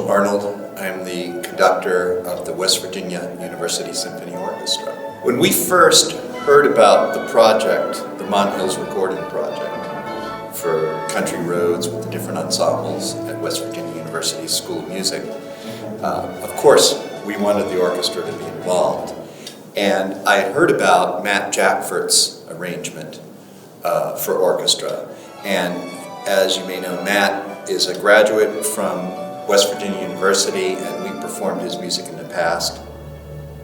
Arnold. I'm the conductor of the West Virginia University Symphony Orchestra. When we first heard about the project, the Mont Hills Recording Project for Country Roads with the different ensembles at West Virginia University School of Music, of course we wanted the orchestra to be involved. And I had heard about Matt Jackford's arrangement for orchestra. And as you may know, Matt is a graduate from West Virginia University, and we performed his music in the past.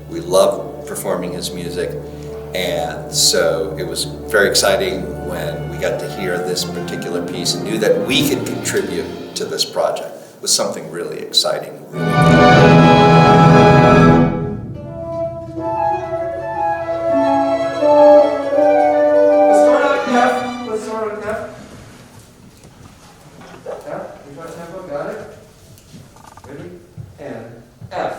We love performing his music, and so it was very exciting when we got to hear this particular piece and knew that we could contribute to this project. It was something really exciting. Let's start on F. F, we got tempo, got it? Ready? And F.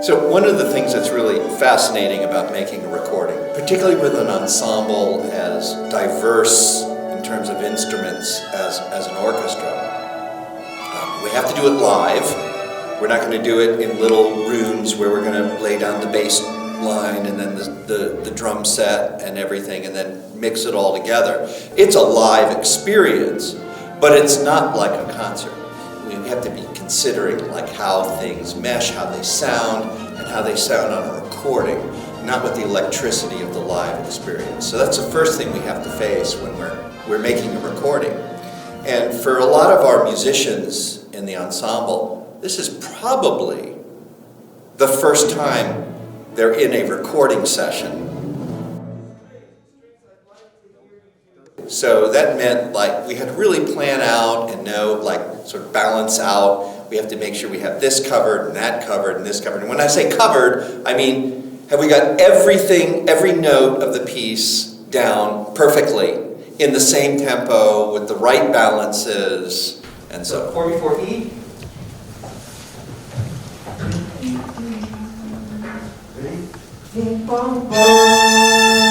So one of the things that's really fascinating about making a recording, particularly with an ensemble as diverse in terms of instruments as an orchestra, we have to do it live. We're not going to do it in little rooms where we're going to lay down the bass line and then the drum set and everything and then mix it all together. It's a live experience, but it's not like a concert. We have to be considering like how things mesh, how they sound, and how they sound on a recording, not with the electricity of the live experience. So that's the first thing we have to face when we're making a recording. And for a lot of our musicians in the ensemble, this is probably the first time they're in a recording session. So that meant like we had to really plan out and know, like sort of balance out. We have to make sure we have this covered and that covered and this covered. And when I say covered, I mean, have we got everything, every note of the piece down perfectly in the same tempo with the right balances and so. 4 before E. Ready? Bing, bong, bong.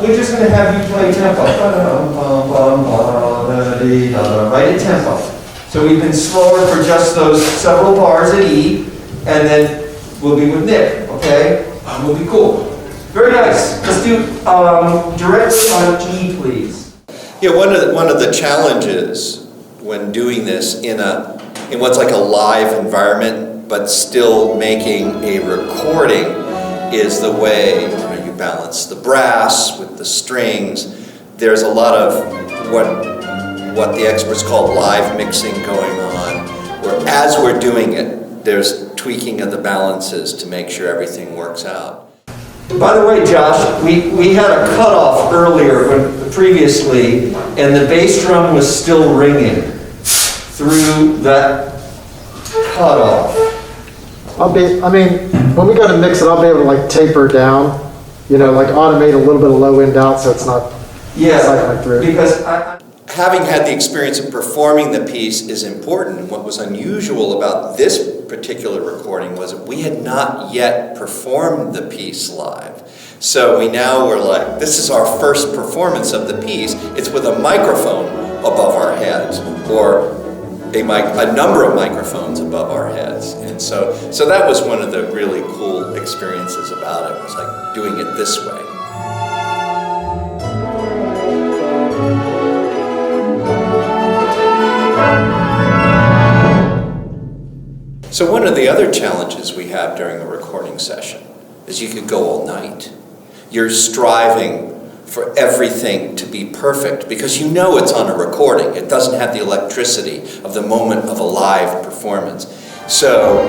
We're just going to have you play tempo. Right at tempo. So we've been slower for just those several bars at E, and then we'll be with Nick, okay? We'll be cool. Very nice. Let's do directly on E, please. Yeah, one of the challenges when doing this in what's like a live environment, but still making a recording, is the way you balance the brass with the strings. There's a lot of what the experts call live mixing going on, where as we're doing it, there's tweaking of the balances to make sure everything works out. By the way, Josh, we had a cutoff earlier, previously, and the bass drum was still ringing through that cutoff. When we go to mix it, I'll be able to like taper down, like automate a little bit of low end out so it's not cycling through. Because Having had the experience of performing the piece is important. And what was unusual about this particular recording was that we had not yet performed the piece live. So we now were like, this is our first performance of the piece. It's with a microphone above our heads, or a number of microphones above our heads. And so that was one of the really cool experiences about it, was like doing it this way. So one of the other challenges we have during a recording session is you could go all night. You're striving for everything to be perfect, because you know it's on a recording. It doesn't have the electricity of the moment of a live performance. So,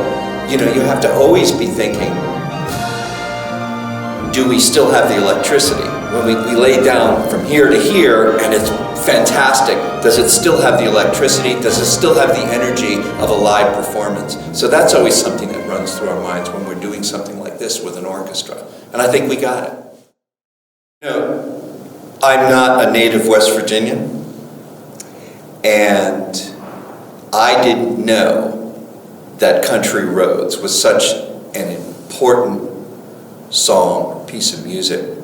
you know, you have to always be thinking, do we still have the electricity? When we lay down from here to here and it's fantastic, does it still have the electricity? Does it still have the energy of a live performance? So that's always something that runs through our minds when we're doing something like this with an orchestra. And I think we got it. You know, I'm not a native West Virginian, and I didn't know that Country Roads was such an important song, piece of music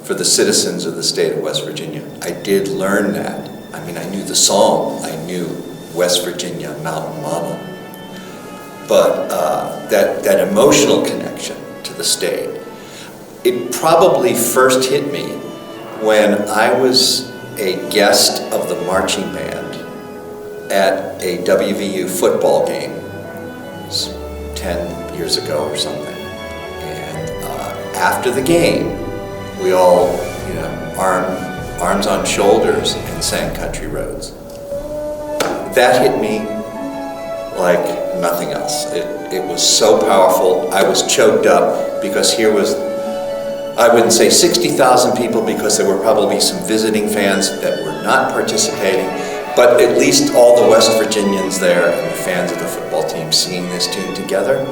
for the citizens of the state of West Virginia. I did learn that. I mean, I knew the song. I knew West Virginia, Mountain Mama. But that emotional connection to the state, it probably first hit me when I was a guest of the marching band at a WVU football game. It was 10 years ago or something. And after the game, we all, you know, arms on shoulders and sang Country Roads. That hit me like nothing else. It was so powerful. I was choked up because here was, I wouldn't say 60,000 people, because there were probably some visiting fans that were not participating, but at least all the West Virginians there and the fans of the football team singing this tune together.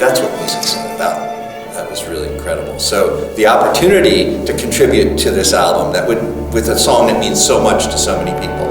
That's what music's all about. That was really incredible. So the opportunity to contribute to this album with a song that means so much to so many people